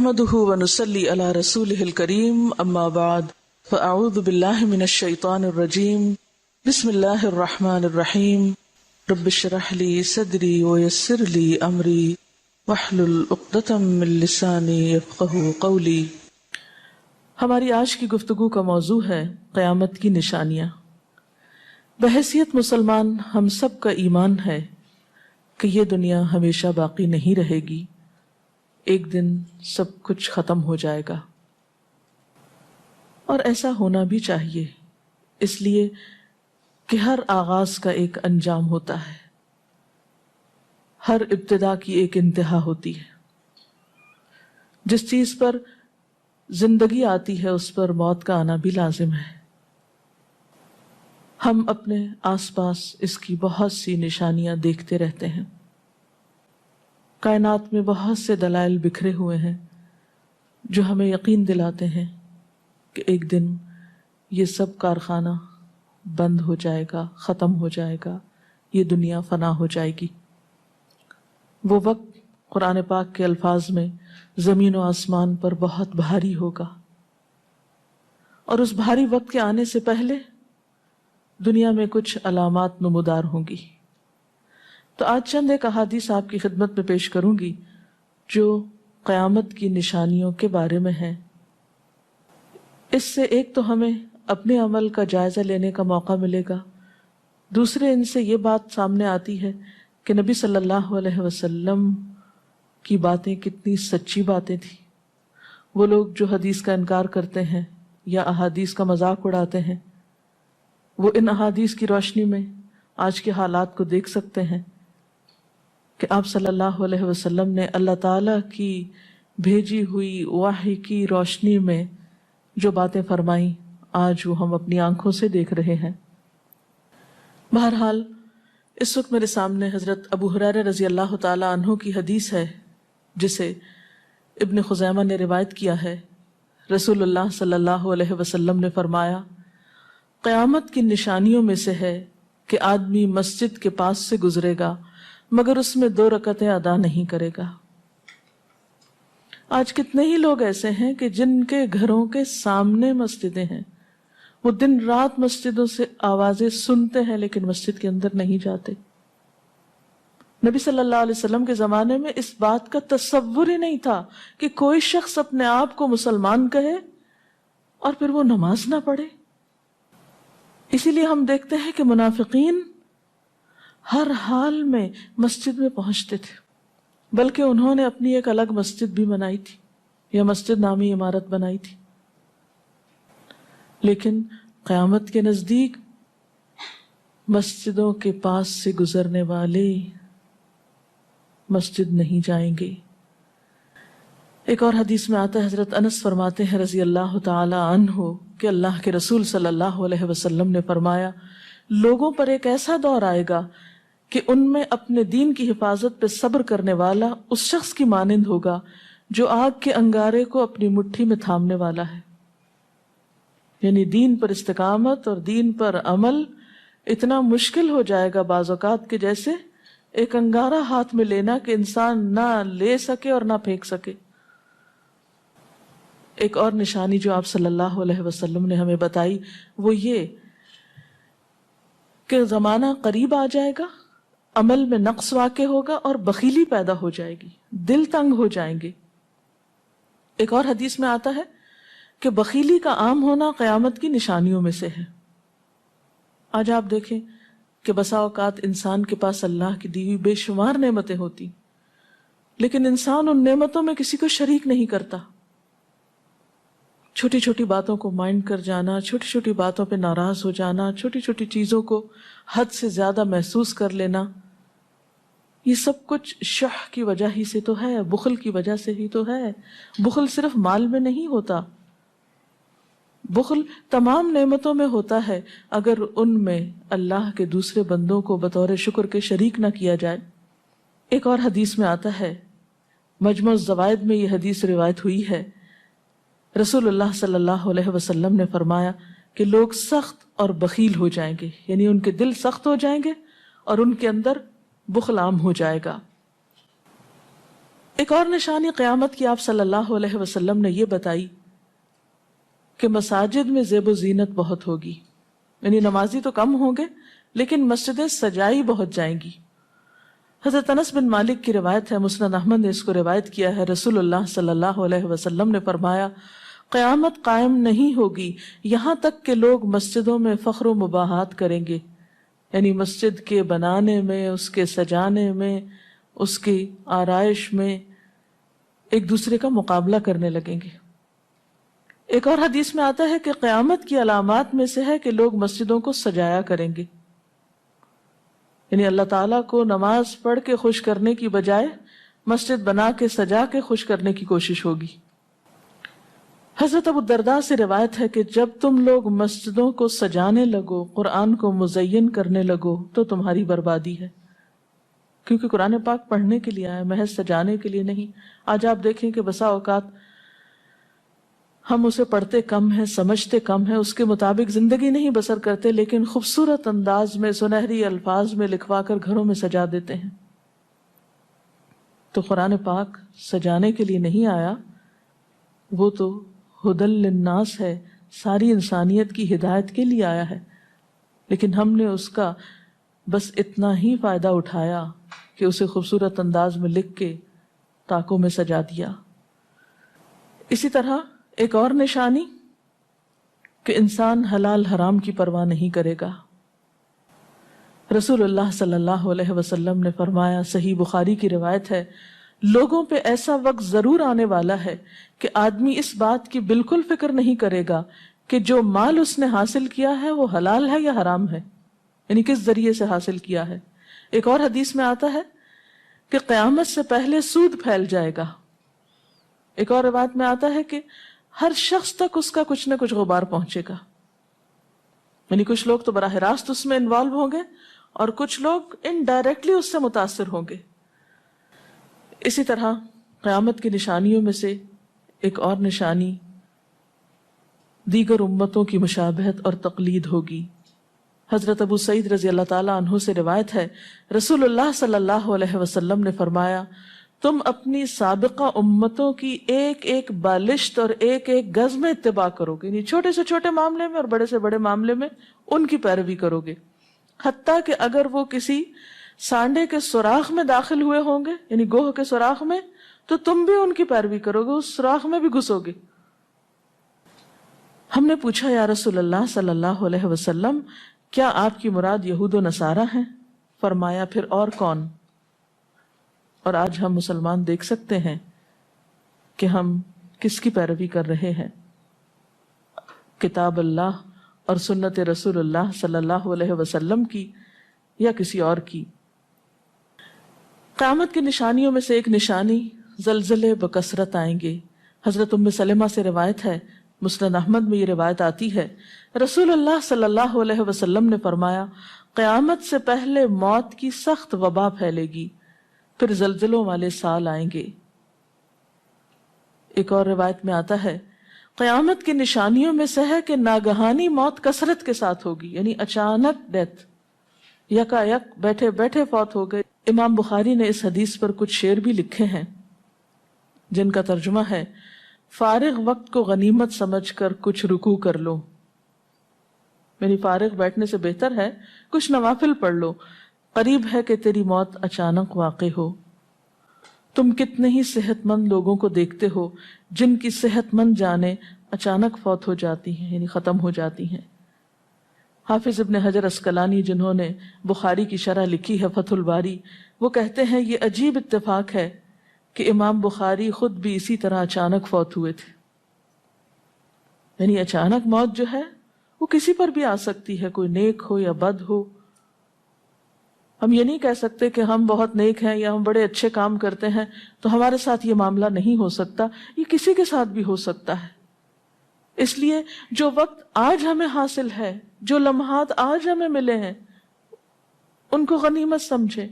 نحمده ونصلي على رسوله الكريم اما بعد فاعوذ بالله من الشيطان الرجيم بسم الله الرحمن الرحيم رب اشرح لي صدري ويسر لي امري واحلل عقدة من لساني يفقهوا قولي۔ ہماری آج کی گفتگو کا موضوع ہے قیامت کی نشانیاں۔ بحیثیت مسلمان ہم سب کا ایمان ہے کہ یہ دنیا ہمیشہ باقی نہیں رہے گی، ایک دن سب کچھ ختم ہو جائے گا، اور ایسا ہونا بھی چاہیے، اس لیے کہ ہر آغاز کا ایک انجام ہوتا ہے، ہر ابتدا کی ایک انتہا ہوتی ہے۔ جس چیز پر زندگی آتی ہے اس پر موت کا آنا بھی لازم ہے۔ ہم اپنے آس پاس اس کی بہت سی نشانیاں دیکھتے رہتے ہیں۔ کائنات میں بہت سے دلائل بکھرے ہوئے ہیں جو ہمیں یقین دلاتے ہیں کہ ایک دن یہ سب کارخانہ بند ہو جائے گا، ختم ہو جائے گا، یہ دنیا فنا ہو جائے گی۔ وہ وقت قرآن پاک کے الفاظ میں زمین و آسمان پر بہت بھاری ہوگا، اور اس بھاری وقت کے آنے سے پہلے دنیا میں کچھ علامات نمودار ہوں گی۔ تو آج چند ایک احادیث آپ کی خدمت میں پیش کروں گی جو قیامت کی نشانیوں کے بارے میں ہیں۔ اس سے ایک تو ہمیں اپنے عمل کا جائزہ لینے کا موقع ملے گا، دوسرے ان سے یہ بات سامنے آتی ہے کہ نبی صلی اللہ علیہ وسلم کی باتیں کتنی سچی باتیں تھیں۔ وہ لوگ جو حدیث کا انکار کرتے ہیں یا احادیث کا مذاق اڑاتے ہیں، وہ ان احادیث کی روشنی میں آج کے حالات کو دیکھ سکتے ہیں کہ آپ صلی اللہ علیہ وسلم نے اللہ تعالیٰ کی بھیجی ہوئی وحی کی روشنی میں جو باتیں فرمائیں آج وہ ہم اپنی آنکھوں سے دیکھ رہے ہیں۔ بہرحال اس وقت میرے سامنے حضرت ابو ہریرہ رضی اللہ تعالیٰ عنہ کی حدیث ہے جسے ابن خزیمہ نے روایت کیا ہے۔ رسول اللہ صلی اللہ علیہ وسلم نے فرمایا، قیامت کی نشانیوں میں سے ہے کہ آدمی مسجد کے پاس سے گزرے گا مگر اس میں 2 رکعتیں ادا نہیں کرے گا۔ آج کتنے ہی لوگ ایسے ہیں کہ جن کے گھروں کے سامنے مسجدیں ہیں، وہ دن رات مسجدوں سے آوازیں سنتے ہیں لیکن مسجد کے اندر نہیں جاتے۔ نبی صلی اللہ علیہ وسلم کے زمانے میں اس بات کا تصور ہی نہیں تھا کہ کوئی شخص اپنے آپ کو مسلمان کہے اور پھر وہ نماز نہ پڑھے۔ اسی لیے ہم دیکھتے ہیں کہ منافقین ہر حال میں مسجد میں پہنچتے تھے، بلکہ انہوں نے اپنی ایک الگ مسجد بھی بنائی تھی یا مسجد نامی عمارت بنائی تھی۔ لیکن قیامت کے نزدیک مسجدوں کے پاس سے گزرنے والے مسجد نہیں جائیں گے۔ ایک اور حدیث میں آتا ہے، حضرت انس فرماتے ہیں رضی اللہ تعالی عنہ کہ اللہ کے رسول صلی اللہ علیہ وسلم نے فرمایا، لوگوں پر ایک ایسا دور آئے گا کہ ان میں اپنے دین کی حفاظت پہ صبر کرنے والا اس شخص کی مانند ہوگا جو آگ کے انگارے کو اپنی مٹھی میں تھامنے والا ہے۔ یعنی دین پر استقامت اور دین پر عمل اتنا مشکل ہو جائے گا بعض اوقات کہ جیسے ایک انگارہ ہاتھ میں لینا کہ انسان نہ لے سکے اور نہ پھینک سکے۔ ایک اور نشانی جو آپ صلی اللہ علیہ وسلم نے ہمیں بتائی وہ یہ کہ زمانہ قریب آ جائے گا، عمل میں نقص واقع ہوگا اور بخیلی پیدا ہو جائے گی، دل تنگ ہو جائیں گے۔ ایک اور حدیث میں آتا ہے کہ بخیلی کا عام ہونا قیامت کی نشانیوں میں سے ہے۔ آج آپ دیکھیں کہ بسا اوقات انسان کے پاس اللہ کی دی ہوئی بے شمار نعمتیں ہوتی، لیکن انسان ان نعمتوں میں کسی کو شریک نہیں کرتا۔ چھوٹی چھوٹی باتوں کو مائنڈ کر جانا، چھوٹی چھوٹی باتوں پہ ناراض ہو جانا، چھوٹی چھوٹی چیزوں کو حد سے زیادہ محسوس کر لینا، یہ سب کچھ شح کی وجہ ہی سے تو ہے، بخل کی وجہ سے ہی تو ہے۔ بخل صرف مال میں نہیں ہوتا، بخل تمام نعمتوں میں ہوتا ہے اگر ان میں اللہ کے دوسرے بندوں کو بطور شکر کے شریک نہ کیا جائے۔ ایک اور حدیث میں آتا ہے، مجموع الزوائد میں یہ حدیث روایت ہوئی ہے، رسول اللہ صلی اللہ علیہ وسلم نے فرمایا کہ لوگ سخت اور بخیل ہو جائیں گے، یعنی ان کے دل سخت ہو جائیں گے اور ان کے اندر بخل عام ہو جائے گا۔ ایک اور نشانی قیامت کی آپ صلی اللہ علیہ وسلم نے یہ بتائی کہ مساجد میں زیب و زینت بہت ہوگی، یعنی نمازی تو کم ہوں گے لیکن مسجدیں سجائی بہت جائیں گی۔ حضرت انس بن مالک کی روایت ہے، مسند احمد نے اس کو روایت کیا ہے، رسول اللہ صلی اللہ علیہ وسلم نے فرمایا قیامت قائم نہیں ہوگی یہاں تک کہ لوگ مسجدوں میں فخر و مباحات کریں گے، یعنی مسجد کے بنانے میں، اس کے سجانے میں، اس کی آرائش میں ایک دوسرے کا مقابلہ کرنے لگیں گے۔ ایک اور حدیث میں آتا ہے کہ قیامت کی علامات میں سے ہے کہ لوگ مسجدوں کو سجایا کریں گے، یعنی اللہ تعالیٰ کو نماز پڑھ کے خوش کرنے کی بجائے مسجد بنا کے سجا کے خوش کرنے کی کوشش ہوگی۔ حضرت ابو الدرداء سے روایت ہے کہ جب تم لوگ مسجدوں کو سجانے لگو، قرآن کو مزین کرنے لگو تو تمہاری بربادی ہے، کیونکہ قرآن پاک پڑھنے کے لیے آیا، محض سجانے کے لیے نہیں۔ آج آپ دیکھیں کہ بسا اوقات ہم اسے پڑھتے کم ہیں، سمجھتے کم ہیں، اس کے مطابق زندگی نہیں بسر کرتے، لیکن خوبصورت انداز میں سنہری الفاظ میں لکھوا کر گھروں میں سجا دیتے ہیں۔ تو قرآن پاک سجانے کے لیے نہیں آیا، وہ تو ہدی للناس ہے، ساری انسانیت کی ہدایت کے لیے آیا ہے، لیکن ہم نے اس کا بس اتنا ہی فائدہ اٹھایا کہ اسے خوبصورت انداز میں لکھ کے طاقوں میں سجا دیا۔ اسی طرح ایک اور نشانی کہ انسان حلال حرام کی پرواہ نہیں کرے گا۔ رسول اللہ صلی اللہ علیہ وسلم نے فرمایا، صحیح بخاری کی روایت ہے، لوگوں پہ ایسا وقت ضرور آنے والا ہے کہ آدمی اس بات کی بالکل فکر نہیں کرے گا کہ جو مال اس نے حاصل کیا ہے وہ حلال ہے یا حرام ہے، یعنی کس ذریعے سے حاصل کیا ہے۔ ایک اور حدیث میں آتا ہے کہ قیامت سے پہلے سود پھیل جائے گا۔ ایک اور روایت میں آتا ہے کہ ہر شخص تک اس کا کچھ نہ کچھ غبار پہنچے گا، یعنی کچھ لوگ تو براہ راست اس میں انوالو ہوں گے اور کچھ لوگ انڈائریکٹلی اس سے متاثر ہوں گے۔ اسی طرح قیامت کی نشانیوں میں سے ایک اور نشانی دیگر امتوں کی مشابہت اور تقلید ہوگی۔ حضرت ابو سعید رضی اللہ تعالیٰ عنہ سے روایت ہے، رسول اللہ صلی اللہ علیہ وسلم نے فرمایا، تم اپنی سابقہ امتوں کی ایک ایک بالشت اور ایک ایک گز میں اتباع کرو گے، یعنی چھوٹے سے چھوٹے معاملے میں اور بڑے سے بڑے معاملے میں ان کی پیروی کرو گے، حتیٰ کہ اگر وہ کسی سانڈے کے سوراخ میں داخل ہوئے ہوں گے، یعنی گوہ کے سوراخ میں، تو تم بھی ان کی پیروی کرو گے، اس سوراخ میں بھی گھسو گے۔ ہم نے پوچھا، یا رسول اللہ صلی اللہ علیہ وسلم، کیا آپ کی مراد یہود و نصارہ ہیں؟ فرمایا، پھر اور کون؟ اور آج ہم مسلمان دیکھ سکتے ہیں کہ ہم کس کی پیروی کر رہے ہیں، کتاب اللہ اور سنت رسول اللہ صلی اللہ علیہ وسلم کی یا کسی اور کی۔ قیامت کی نشانیوں میں سے ایک نشانی زلزلے بکثرت آئیں گے۔ حضرت ام سلمہ سے روایت ہے، مسند احمد میں یہ روایت آتی ہے، رسول اللہ صلی اللہ علیہ وسلم نے فرمایا، قیامت سے پہلے موت کی سخت وبا پھیلے گی، پھر زلزلوں والے سال آئیں گے۔ ایک اور روایت میں آتا ہے، قیامت کی نشانیوں میں سے ہے کہ ناگہانی موت کثرت کے ساتھ ہوگی، یعنی اچانک ڈیتھ، یکا یک بیٹھے بیٹھے فوت ہو گئے۔ امام بخاری نے اس حدیث پر کچھ شعر بھی لکھے ہیں جن کا ترجمہ ہے، فارغ وقت کو غنیمت سمجھ کر کچھ رکوع کر لو، یعنی فارغ بیٹھنے سے بہتر ہے کچھ نوافل پڑھ لو، قریب ہے کہ تیری موت اچانک واقع ہو۔ تم کتنے ہی صحت مند لوگوں کو دیکھتے ہو جن کی صحت مند جانیں اچانک فوت ہو جاتی ہیں، یعنی ختم ہو جاتی ہیں۔ حافظ ابن حجر عسقلانی جنہوں نے بخاری کی شرح لکھی ہے فتح الباری، وہ کہتے ہیں یہ عجیب اتفاق ہے کہ امام بخاری خود بھی اسی طرح اچانک فوت ہوئے تھے، یعنی اچانک موت جو ہے وہ کسی پر بھی آ سکتی ہے، کوئی نیک ہو یا بد ہو۔ ہم یہ نہیں کہہ سکتے کہ ہم بہت نیک ہیں یا ہم بڑے اچھے کام کرتے ہیں تو ہمارے ساتھ یہ معاملہ نہیں ہو سکتا، یہ کسی کے ساتھ بھی ہو سکتا ہے۔ اس لیے جو وقت آج ہمیں حاصل ہے، جو لمحات آج ہمیں ملے ہیں، ان کو غنیمت سمجھیں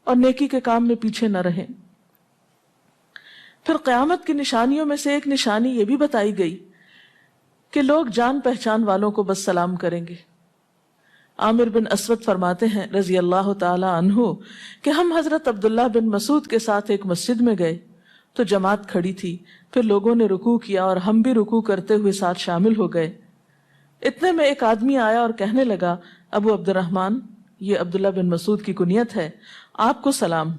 اور نیکی کے کام میں پیچھے نہ رہیں۔ پھر قیامت کی نشانیوں میں سے ایک نشانی یہ بھی بتائی گئی کہ لوگ جان پہچان والوں کو بس سلام کریں گے، عامر بن اسود فرماتے ہیں رضی اللہ تعالی عنہ کہ ہم حضرت عبداللہ بن مسعود کے ساتھ ایک مسجد میں گئے تو جماعت کھڑی تھی، پھر لوگوں نے رکوع کیا اور ہم بھی رکوع کرتے ہوئے ساتھ شامل ہو گئے۔ اتنے میں ایک آدمی آیا اور کہنے لگا، ابو عبد الرحمن، یہ عبداللہ بن مسعود کی کنیت ہے، آپ کو سلام۔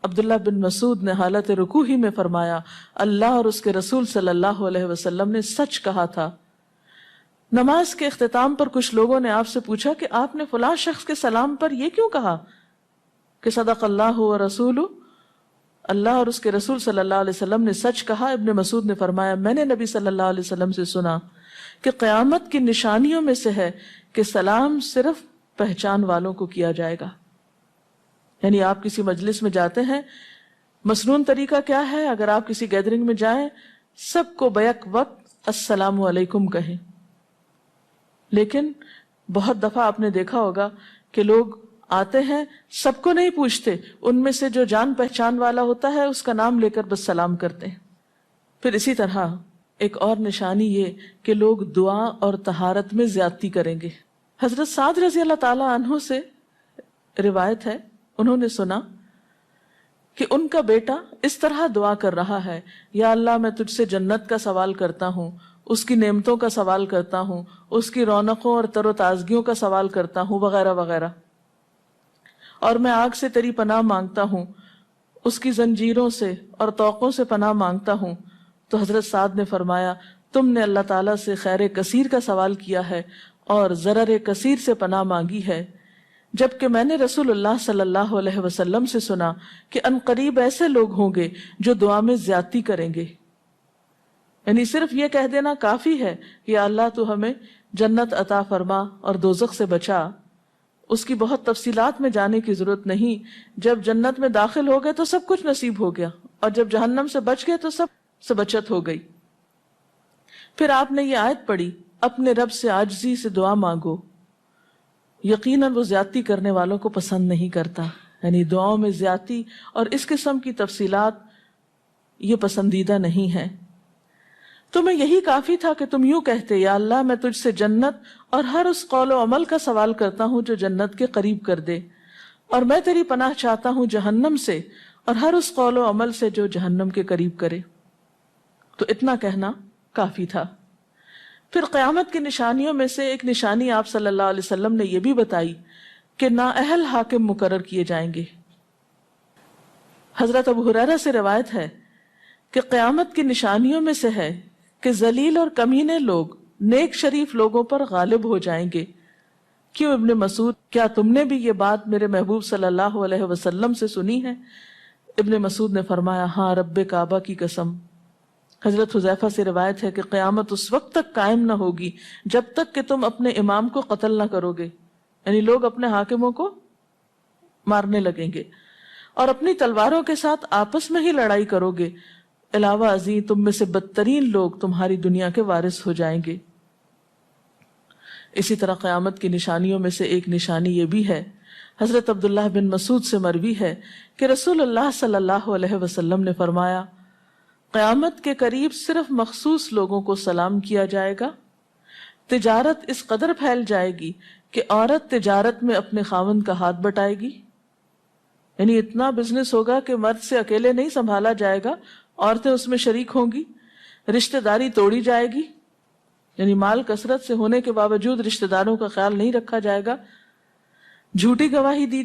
عبداللہ بن مسعود نے حالت رکوع ہی میں فرمایا، اللہ اور اس کے رسول صلی اللہ علیہ وسلم نے سچ کہا تھا۔ نماز کے اختتام پر کچھ لوگوں نے آپ سے پوچھا کہ آپ نے فلاں شخص کے سلام پر یہ کیوں کہا کہ صدق اللہ و رسول، اللہ اور اس کے رسول صلی اللہ علیہ وسلم نے سچ کہا۔ ابن مسعود نے فرمایا، میں نے نبی صلی اللہ علیہ وسلم سے سنا کہ قیامت کی نشانیوں میں سے ہے کہ سلام صرف پہچان والوں کو کیا جائے گا۔ یعنی آپ کسی مجلس میں جاتے ہیں، مسنون طریقہ کیا ہے؟ اگر آپ کسی گیدرنگ میں جائیں، سب کو بیک وقت السلام علیکم کہیں، لیکن بہت دفعہ آپ نے دیکھا ہوگا کہ لوگ آتے ہیں، سب کو نہیں پوچھتے، ان میں سے جو جان پہچان والا ہوتا ہے اس کا نام لے کر بس سلام کرتے ہیں۔ پھر اسی طرح ایک اور نشانی یہ کہ لوگ دعا اور طہارت میں زیادتی کریں گے۔ حضرت سعد رضی اللہ تعالی عنہ سے روایت ہے، انہوں نے سنا کہ ان کا بیٹا اس طرح دعا کر رہا ہے، یا اللہ میں تجھ سے جنت کا سوال کرتا ہوں، اس کی نعمتوں کا سوال کرتا ہوں، اس کی رونقوں اور تر و تازگیوں کا سوال کرتا ہوں، وغیرہ وغیرہ، اور میں آگ سے تیری پناہ مانگتا ہوں، اس کی زنجیروں سے اور طوقوں سے پناہ مانگتا ہوں۔ تو حضرت سعد نے فرمایا، تم نے اللہ تعالیٰ سے خیر کثیر کا سوال کیا ہے اور ضرر کثیر سے پناہ مانگی ہے، جبکہ میں نے رسول اللہ صلی اللہ علیہ وسلم سے سنا کہ ان قریب ایسے لوگ ہوں گے جو دعا میں زیادتی کریں گے۔ یعنی صرف یہ کہہ دینا کافی ہے کہ یا اللہ تو ہمیں جنت عطا فرما اور دوزخ سے بچا، اس کی بہت تفصیلات میں جانے کی ضرورت نہیں۔ جب جنت میں داخل ہو گئے تو سب کچھ نصیب ہو گیا، اور جب جہنم سے بچ گئے تو سب سے بچت ہو گئی۔ پھر آپ نے یہ آیت پڑھی، اپنے رب سے عاجزی سے دعا مانگو، یقیناً وہ زیادتی کرنے والوں کو پسند نہیں کرتا۔ یعنی دعاؤں میں زیادتی اور اس قسم کی تفصیلات یہ پسندیدہ نہیں ہے۔ تمہیں یہی کافی تھا کہ تم یوں کہتے، یا اللہ میں تجھ سے جنت اور ہر اس قول و عمل کا سوال کرتا ہوں جو جنت کے قریب کر دے، اور میں تیری پناہ چاہتا ہوں جہنم سے اور ہر اس قول و عمل سے جو جہنم کے قریب کرے۔ تو اتنا کہنا کافی تھا۔ پھر قیامت کی نشانیوں میں سے ایک نشانی آپ صلی اللہ علیہ وسلم نے یہ بھی بتائی کہ نااہل حاکم مقرر کیے جائیں گے۔ حضرت ابو ہریرہ سے روایت ہے کہ قیامت کی نشانیوں میں سے ہے کہ ذلیل اور کمینے لوگ نیک شریف لوگوں پر غالب ہو جائیں گے۔ کیوں ابن مسعود، کیا تم نے بھی یہ بات میرے محبوب صلی اللہ علیہ وسلم سے سنی ہے؟ ابن مسعود نے فرمایا، ہاں رب کعبہ کی قسم۔ حضرت حذیفہ سے روایت ہے کہ قیامت اس وقت تک قائم نہ ہوگی جب تک کہ تم اپنے امام کو قتل نہ کرو گے، یعنی لوگ اپنے حاکموں کو مارنے لگیں گے اور اپنی تلواروں کے ساتھ آپس میں ہی لڑائی کرو گے، علاوہ ازیں تم میں سے بدترین لوگ تمہاری دنیا کے وارث ہو جائیں گے۔ اسی طرح قیامت کی نشانیوں میں سے ایک نشانی یہ بھی ہے، حضرت عبداللہ بن مسعود سے مروی ہے کہ رسول اللہ صلی اللہ علیہ وسلم نے فرمایا، قیامت کے قریب صرف مخصوص لوگوں کو سلام کیا جائے گا، تجارت اس قدر پھیل جائے گی کہ عورت تجارت میں اپنے خاوند کا ہاتھ بٹائے گی، یعنی اتنا بزنس ہوگا کہ مرد سے اکیلے نہیں سنبھالا جائے گا، عورتیں اس میں شریک ہوں گی، رشتہ داری توڑی جائے گی، یعنی مال کثرت سے ہونے کے باوجود رشتہ داروں کا خیال نہیں رکھا جائے گا، جھوٹی گواہی دی